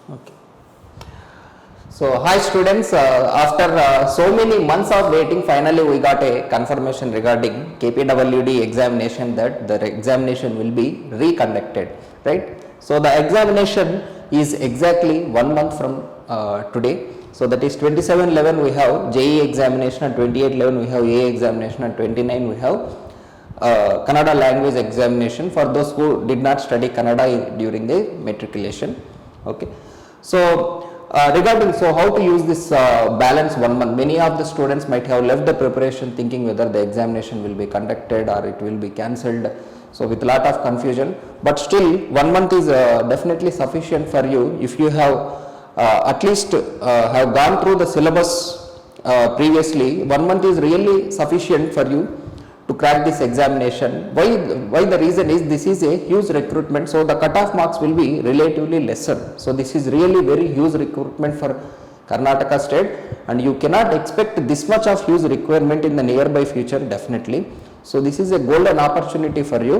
Okay. So, hi students, after so many months of waiting, finally we got a confirmation regarding KPWD examination that the examination will be reconducted, right. So, the examination is exactly 1 month from today. So, that is 27/11 we have JEE examination, and 28/11 we have AA examination, and 29 we have Kannada language examination for those who did not study Kannada during the matriculation. Okay. So, regarding how to use this balance 1 month, many of the students might have left the preparation thinking whether the examination will be conducted or it will be cancelled. So, with lot of confusion, but still 1 month is definitely sufficient for you if you have at least have gone through the syllabus previously. 1 month is really sufficient for you to crack this examination. Why the reason is, this is a huge recruitment, so the cutoff marks will be relatively lesser. So this is really very huge recruitment for Karnataka state, and you cannot expect this much of huge requirement in the nearby future definitely. So this is a golden opportunity for you.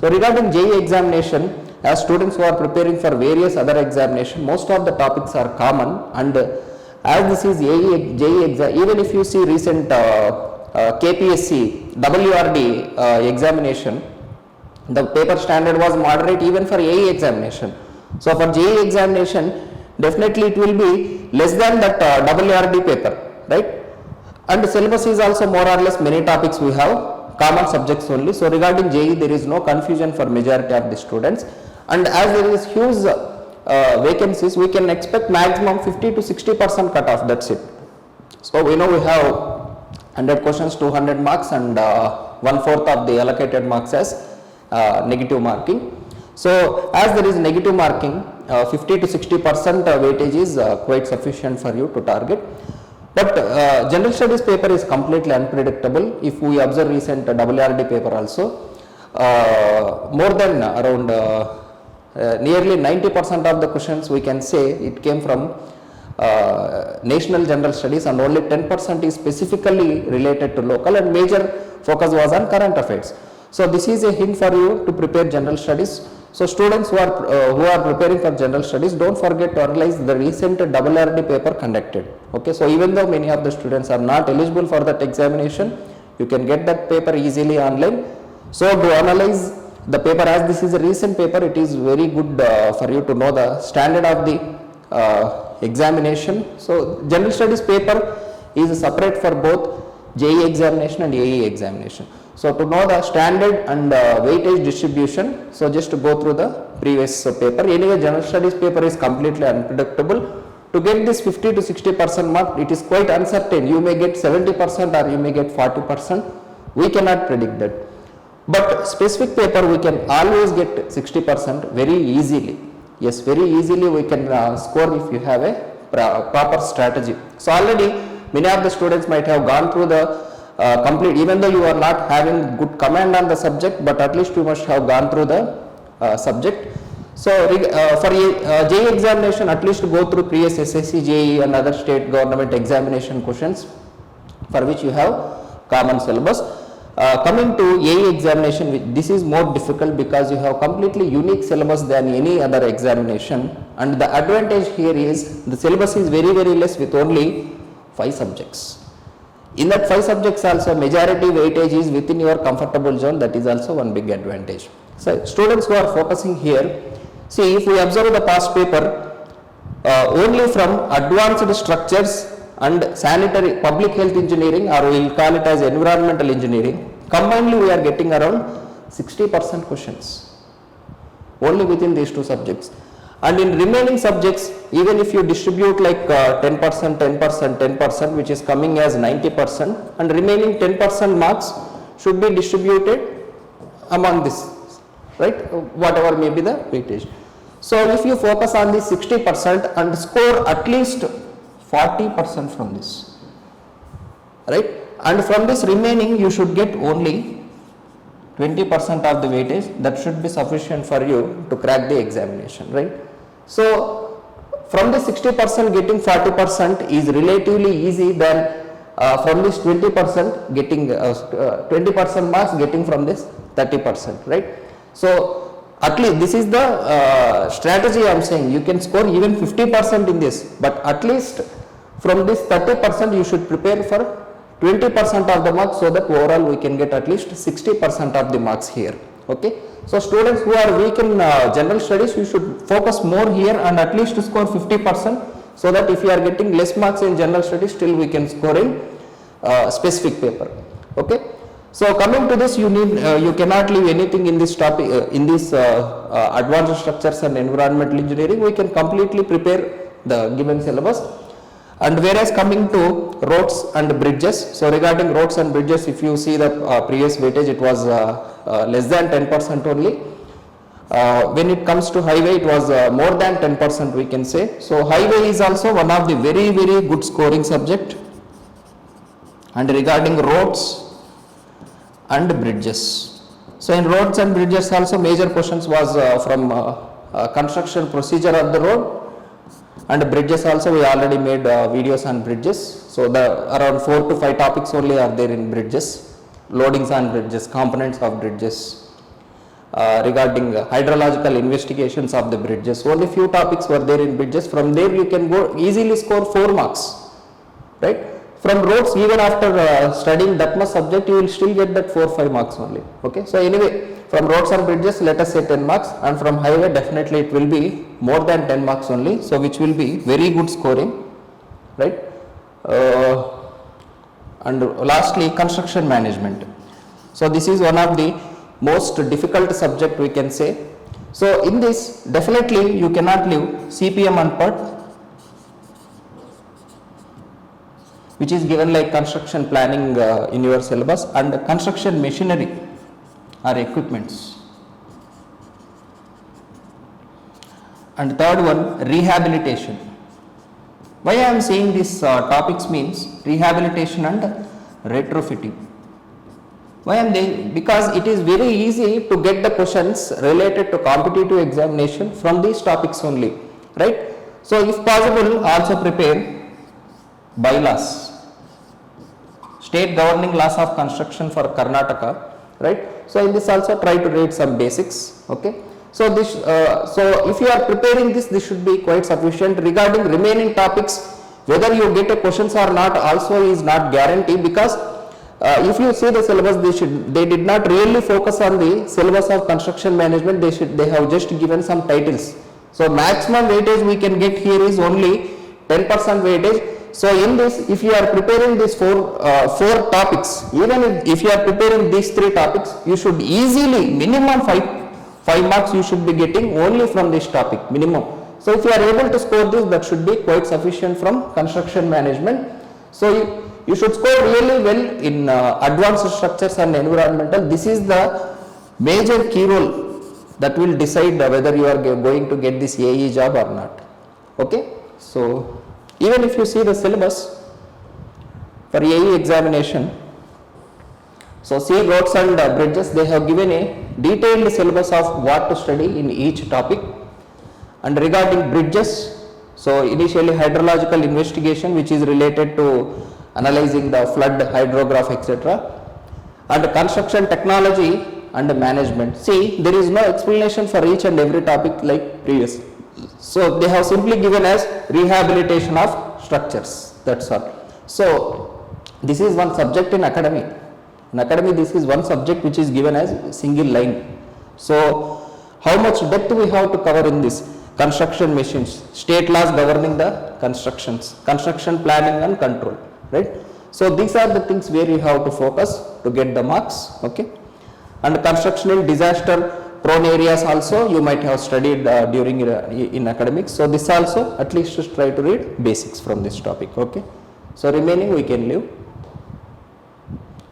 So regarding JEE examination, as students who are preparing for various other examination, most of the topics are common, and as this is JEE exam, even if you see recent KPSC WRD examination, the paper standard was moderate even for AE examination. So for JEE examination, definitely it will be less than that WRD paper, right? And the syllabus is also more or less many topics we have, common subjects only. So regarding JEE, there is no confusion for majority of the students, and as there is huge vacancies, we can expect maximum 50 to 60% cutoff, that's it. So we know we have 100 questions, 200 marks, and 1/4 of the allocated marks as negative marking. So as there is negative marking, 50 to 60% weightage is quite sufficient for you to target. But general studies paper is completely unpredictable. If we observe recent WRD paper also, more than around nearly 90% of the questions we can say it came from national general studies, and only 10% is specifically related to local, and major focus was on current affairs. So this is a hint for you to prepare general studies. So students who are preparing for general studies, don't forget to analyze the recent WRD paper conducted. Okay, so even though many of the students are not eligible for that examination, you can get that paper easily online. So to analyze the paper, as this is a recent paper, it is very good for you to know the standard of the examination. So general studies paper is separate for both JEE examination and AE examination. So to know the standard and weightage distribution, so just to go through the previous paper. Anyway, general studies paper is completely unpredictable. To get this 50 to 60% mark, it is quite uncertain. You may get 70% or you may get 40%. We cannot predict that. But specific paper we can always get 60% very easily. Yes, very easily we can score if you have a proper strategy. So already many of the students might have gone through the complete, even though you are not having good command on the subject, but at least you must have gone through the subject. So for JEE examination, at least go through previous SSC, JEE and other state government examination questions for which you have common syllabus. Coming to AE examination, this is more difficult because you have completely unique syllabus than any other examination, and the advantage here is the syllabus is very less with only 5 subjects. In that 5 subjects also, majority weightage is within your comfortable zone. That is also one big advantage. So students who are focusing here, see, if we observe the past paper, only from advanced structures and sanitary public health engineering, or we will call it as environmental engineering, combinedly we are getting around 60% questions only within these 2 subjects. And in remaining subjects, even if you distribute like 10%, 10%, 10%, which is coming as 90%, and remaining 10% marks should be distributed among this, right, whatever may be the weightage. So if you focus on the 60% and score at least 40% from this, right, and from this remaining you should get only 20% of the weightage, that should be sufficient for you to crack the examination, right. So from the 60% getting 40% is relatively easy than from this 20% getting 20% marks getting from this 30%, right. So at least this is the strategy I am saying. You can score even 50% in this, but at least from this 30% you should prepare for 20% of the marks, so that overall we can get at least 60% of the marks here. Okay. So students who are weak in general studies, you should focus more here and at least score 50%, so that if you are getting less marks in general studies, still we can score in specific paper. Okay. So coming to this, you cannot leave anything in this topic, in this advanced structures and environmental engineering. We can completely prepare the given syllabus. And whereas coming to roads and bridges, so regarding roads and bridges, if you see the previous weightage, it was less than 10% only. When it comes to highway, it was more than 10%, we can say. So highway is also one of the very good scoring subject. And regarding roads and bridges, so in roads and bridges also major questions was from construction procedure of the road. And bridges also we already made videos on bridges. So the around 4 to 5 topics only are there in bridges. Loadings on bridges, components of bridges, regarding hydrological investigations of the bridges. Only few topics were there in bridges. From there you can go easily score 4 marks, right? From roads, even after studying that much subject, you will still get that 4-5 marks only. Okay. So anyway, from roads and bridges, let us say 10 marks, and from highway definitely it will be more than 10 marks only. So which will be very good scoring, right? And lastly, construction management. So this is one of the most difficult subject, we can say. So in this, definitely you cannot leave CPM and PERT, which is given like construction planning in your syllabus, and construction machinery or equipments. And third one, rehabilitation. Why I am saying these topics means rehabilitation and retrofitting. Why am they? Because it is very easy to get the questions related to competitive examination from these topics only, right? So if possible, also prepare bylaws, state governing laws of construction for Karnataka, right? So in this also try to read some basics. Okay. So this, so if you are preparing this, this should be quite sufficient. Regarding remaining topics, whether you get a questions or not also is not guaranteed, because if you see the syllabus, they did not really focus on the syllabus of construction management. They have just given some titles. So maximum weightage we can get here is only 10% weightage. So in this, if you are preparing these four topics, even if you are preparing these 3 topics, you should easily minimum 5 marks you should be getting only from this topic minimum. So if you are able to score this, that should be quite sufficient from construction management. So you should score really well in advanced structures and environmental. This is the major key role that will decide whether you are going to get this AE job or not. Okay. So even if you see the syllabus for AE examination, so see roads and bridges, they have given a detailed syllabus of what to study in each topic. And regarding bridges, so initially hydrological investigation, which is related to analyzing the flood, hydrograph, etc. And construction technology and management. See, there is no explanation for each and every topic like previous. So they have simply given as rehabilitation of structures, that's all. So this is one subject in academy. In academy, this is one subject which is given as single line. So how much depth we have to cover in this? Construction machines, state laws governing the constructions, construction planning and control, right? So these are the things where you have to focus to get the marks. Okay. And construction in disaster prone areas also you might have studied during in academics. So this also at least just try to read basics from this topic. Okay. So remaining we can leave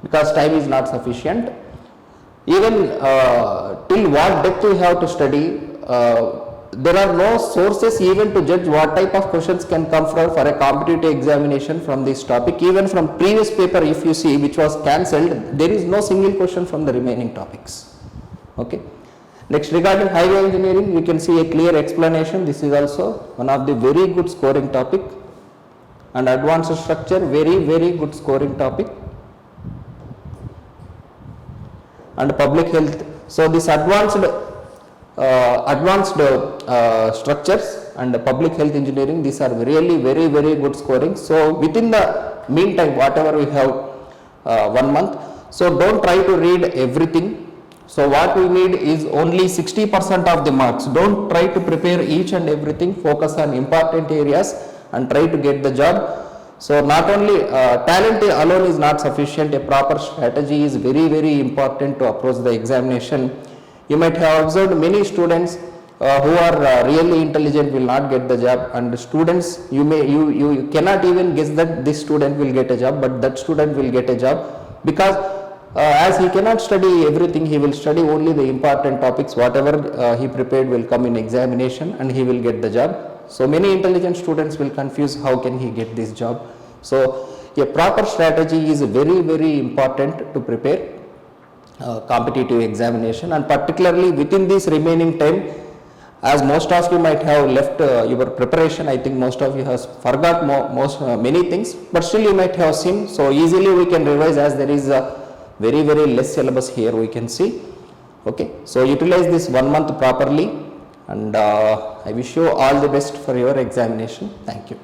because time is not sufficient. Even till what depth we have to study, there are no sources even to judge what type of questions can come for a competitive examination from this topic. Even from previous paper, if you see, which was cancelled, there is no single question from the remaining topics. Okay. Next, regarding highway engineering, you can see a clear explanation. This is also one of the very good scoring topic. And advanced structure, very good scoring topic. And public health. So this advanced advanced structures and public health engineering, these are really very good scoring. So within the meantime, whatever we have 1 month, so don't try to read everything. So what we need is only 60% of the marks. Don't try to prepare each and everything, focus on important areas and try to get the job. So not only talent alone is not sufficient, a proper strategy is very important to approach the examination. You might have observed many students who are really intelligent will not get the job, and students you cannot even guess that this student will get a job, but that student will get a job because as he cannot study everything, he will study only the important topics. Whatever he prepared will come in examination and he will get the job. So many intelligent students will confuse how can he get this job. So a proper strategy is very important to prepare competitive examination, and particularly within this remaining time, as most of you might have left your preparation. I think most of you have forgot many things, but still you might have seen. So easily we can revise as there is a very less syllabus here we can see. Okay, so utilize this 1 month properly, and I wish you all the best for your examination. Thank you.